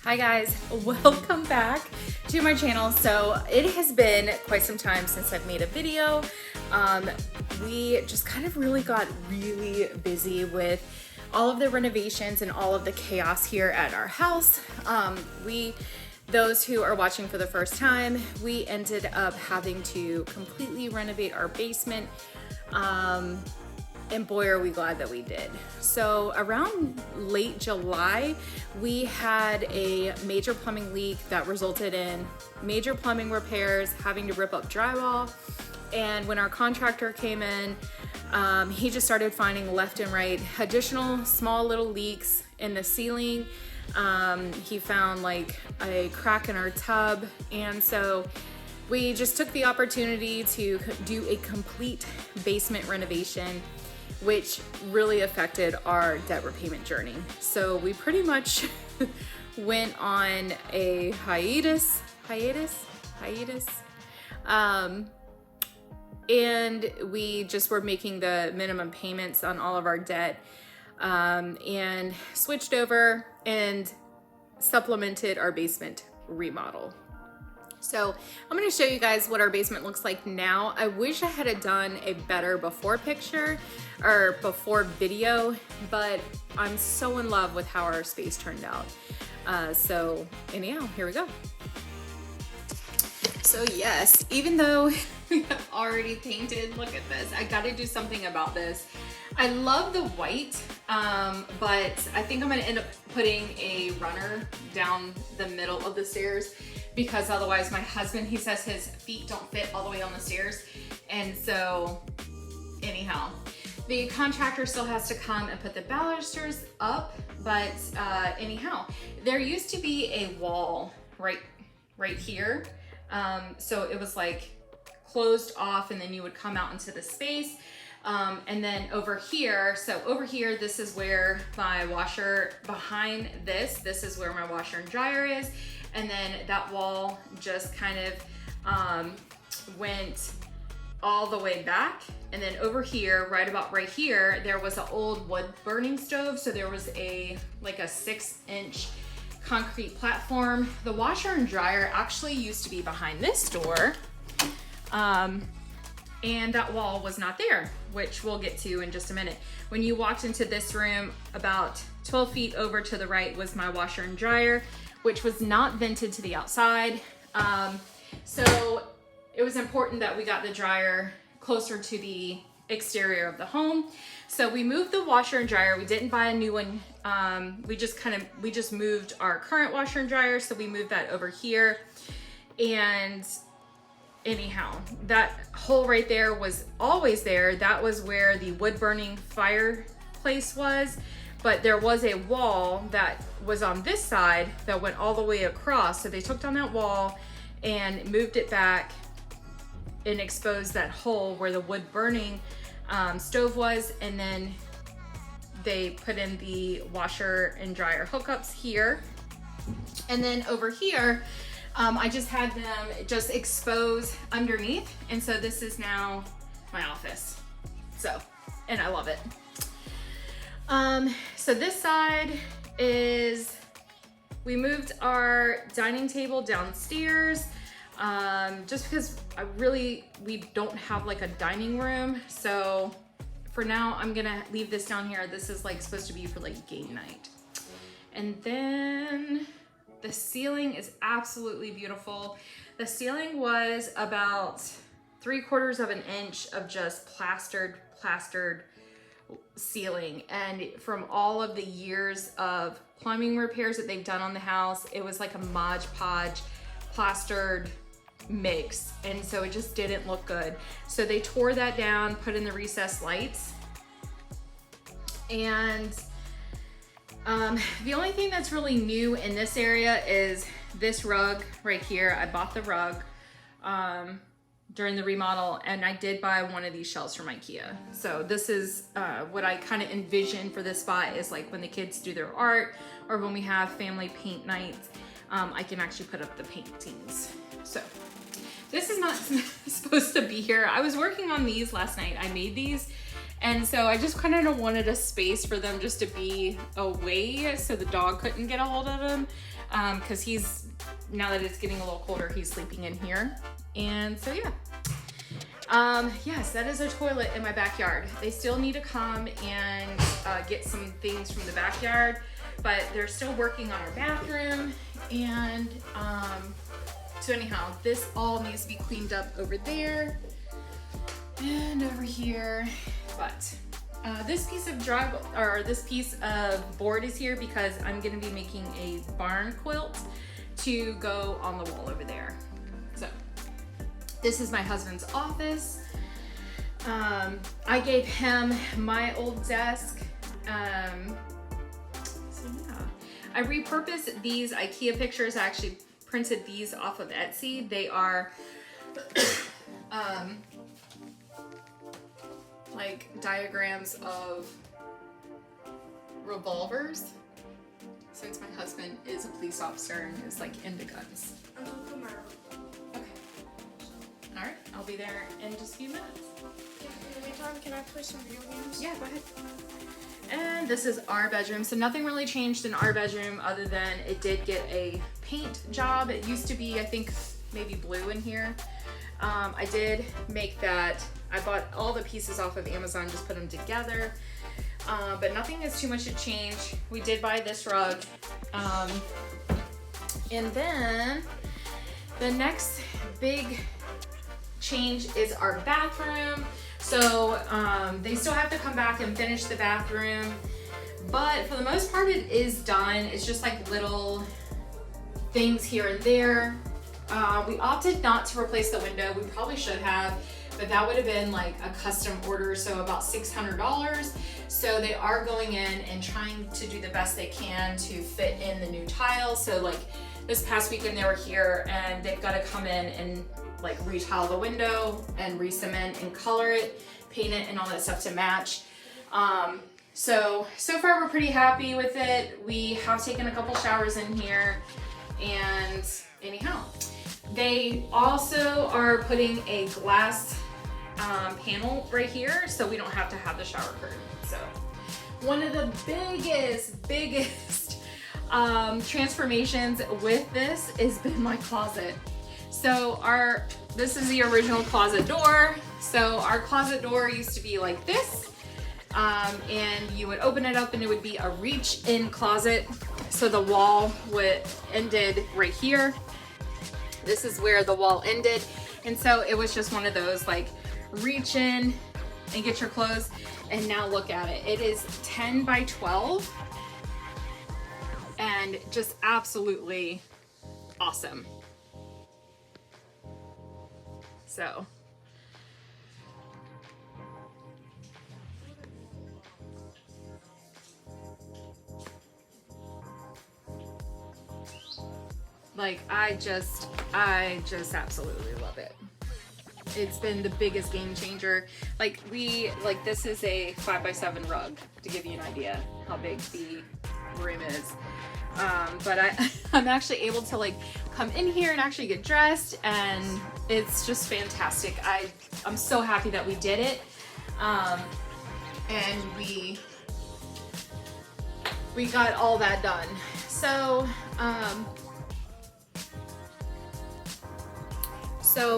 Hi guys, welcome back to my channel. So it has been quite some time since I've made a video. We just kind of really got really busy with all of the renovations and all of the chaos here at our house. Those who are watching for the first time, we ended up having to completely renovate our basement. And boy, are we glad that we did. So around late July, we had a major plumbing leak that resulted in major plumbing repairs, having to rip up drywall. And when our contractor came in, he just started finding left and right additional small little leaks in the ceiling. He found like a crack in our tub. And so we just took the opportunity to do a complete basement renovation, which really affected our debt repayment journey. So we pretty much went on a hiatus. And we just were making the minimum payments on all of our debt, and switched over and supplemented our basement remodel. So I'm going to show you guys what our basement looks like now. I wish I had done a better before picture or before video, but I'm so in love with how our space turned out. So anyhow, here we go. So yes, even though we have already painted, look at this. I got to do something about this. I love the white, but I think I'm going to end up putting a runner down the middle of the stairs, because otherwise my husband, he says his feet don't fit all the way on the stairs. And so anyhow, the contractor still has to come and put the balusters up. But anyhow, there used to be a wall right here. So it was like closed off, and then you would come out into the space. And then over here, so over here, this is where my washer, behind this is where my washer and dryer is. And then that wall just kind of went all the way back. And then over here, right about right here, there was an old wood burning stove. So there was like a 6-inch concrete platform. The washer and dryer actually used to be behind this door. And that wall was not there, which we'll get to in just a minute. When you walked into this room, about 12 feet over to the right was my washer and dryer, which was not vented to the outside. So it was important that we got the dryer closer to the exterior of the home. So we moved the washer and dryer. We didn't buy a new one. We just moved our current washer and dryer. So we moved that over here. And anyhow, that hole right there was always there. That was where the wood burning fireplace was. But there was a wall that was on this side that went all the way across. So they took down that wall and moved it back and exposed that hole where the wood burning stove was. And then they put in the washer and dryer hookups here. And then over here, I just had them just expose underneath. And so this is now my office. So, and I love it. So this side is, we moved our dining table downstairs, just because we don't have like a dining room. So for now, I'm gonna leave this down here. This is like supposed to be for like game night. And then the ceiling is absolutely beautiful. The ceiling was about 3/4 of an inch of just plastered ceiling. And from all of the years of plumbing repairs that they've done on the house, it was like a Mod Podge plastered mix. And so it just didn't look good. So they tore that down, put in the recessed lights. And the only thing that's really new in this area is this rug right here. I bought the rug during the remodel, and I did buy one of these shelves from IKEA. So this is what I kind of envision for this spot, is like when the kids do their art or when we have family paint nights, I can actually put up the paintings. So this is not supposed to be here. I was working on these last night. I made these. And so I just kind of wanted a space for them just to be away so the dog couldn't get a hold of them. because now that it's getting a little colder, he's sleeping in here. And so yeah. Yes, that is a toilet in my backyard. They still need to come and get some things from the backyard, but they're still working on our bathroom. And so anyhow, this all needs to be cleaned up over there and over here. But this piece of board is here because I'm gonna be making a barn quilt to go on the wall over there. So this is my husband's office. I gave him my old desk. So yeah, I repurposed these IKEA pictures. I actually printed these off of Etsy. They are like diagrams of revolvers, since my husband is a police officer and is like into guns. Okay. All right, I'll be there in just a few minutes. In the meantime, can I play some video games? Yeah, go ahead. And this is our bedroom. So nothing really changed in our bedroom other than it did get a paint job. It used to be, I think, maybe blue in here. I did make that. I bought all the pieces off of Amazon, just put them together. But nothing is too much to change. We did buy this rug. And then the next big change is our bathroom. So they still have to come back and finish the bathroom, but for the most part it is done. It's just like little things here and there. We opted not to replace the window. We probably should have, but that would have been like a custom order, so about $600. So they are going in and trying to do the best they can to fit in the new tiles. So like this past weekend they were here and they've got to come in and like retile the window and re-cement and color it, paint it and all that stuff to match. So far we're pretty happy with it. We have taken a couple showers in here, and anyhow, they also are putting a glass panel right here, so we don't have to have the shower curtain. So one of the biggest transformations with this has been my closet. So this is the original closet door. So our closet door used to be like this, and you would open it up and it would be a reach-in closet. So the wall ended right here. This is where the wall ended. And so it was just one of those like reach in and get your clothes. And now look at it. It is 10 by 12 and just absolutely awesome. So like I just absolutely love it. It's been the biggest game changer. Like this is a 5x7 rug to give you an idea how big the room is. But I'm actually able to like come in here and actually get dressed, and it's just fantastic. I'm so happy that we did it. And we got all that done. So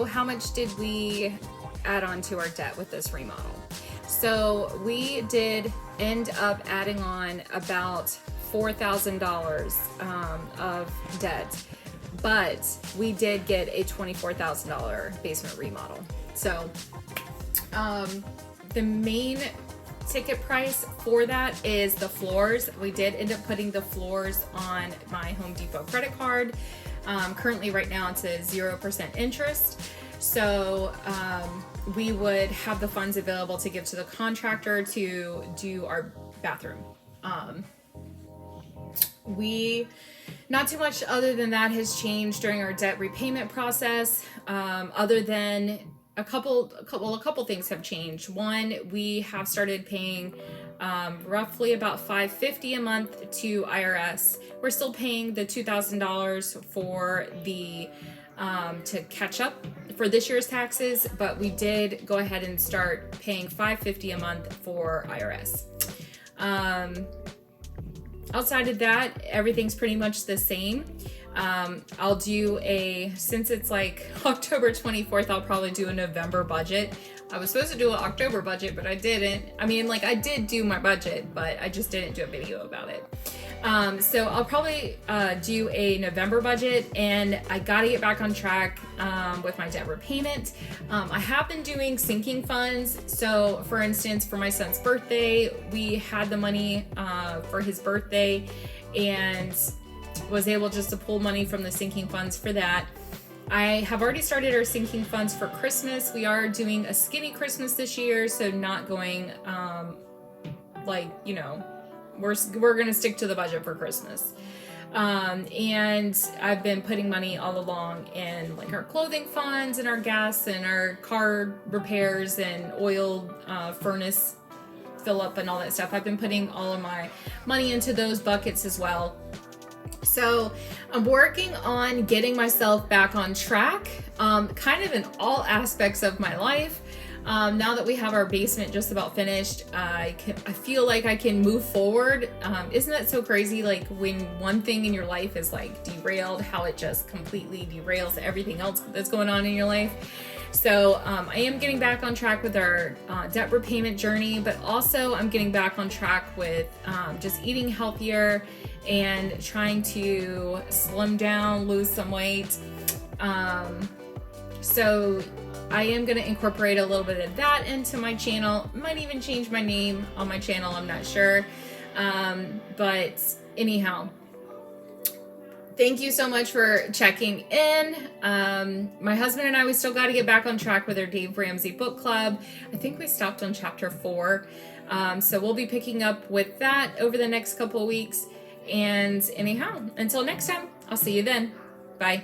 how much did we add on to our debt with this remodel? So we did end up adding on about $4,000 of debt, but we did get a $24,000 basement remodel. So the main ticket price for that is the floors. We did end up putting the floors on my Home Depot credit card. Currently right now it's a 0% interest. So we would have the funds available to give to the contractor to do our bathroom. Not too much other than that has changed during our debt repayment process, other than a couple things have changed. One, we have started paying roughly about $550 a month to IRS. We're still paying the $2,000 for the to catch up for this year's taxes, but we did go ahead and start paying $550 a month for IRS. outside of that, everything's pretty much the same. I'll do since it's like October 24th, I'll probably do a November budget. I was supposed to do an October budget, but I didn't. I mean, like, I did do my budget, but I just didn't do a video about it. So I'll probably do a November budget, and I gotta get back on track with my debt repayment. I have been doing sinking funds. So for instance, for my son's birthday, we had the money for his birthday and was able just to pull money from the sinking funds for that. I have already started our sinking funds for Christmas. We are doing a skinny Christmas this year, so not going we're gonna stick to the budget for Christmas. And I've been putting money all along in like our clothing funds and our gas and our car repairs and oil furnace fill up and all that stuff. I've been putting all of my money into those buckets as well. So I'm working on getting myself back on track, kind of in all aspects of my life. Now that we have our basement just about finished, I feel like I can move forward. Isn't that so crazy? Like when one thing in your life is like derailed, how it just completely derails everything else that's going on in your life. So I am getting back on track with our debt repayment journey, but also I'm getting back on track with just eating healthier and trying to slim down, lose some weight. So I am going to incorporate a little bit of that into my channel. Might even change my name on my channel, I'm not sure. But anyhow, thank you so much for checking in. My husband and I, we still got to get back on track with our Dave Ramsey book club. I think we stopped on chapter 4. So we'll be picking up with that over the next couple of weeks. And anyhow, until next time, I'll see you then. Bye.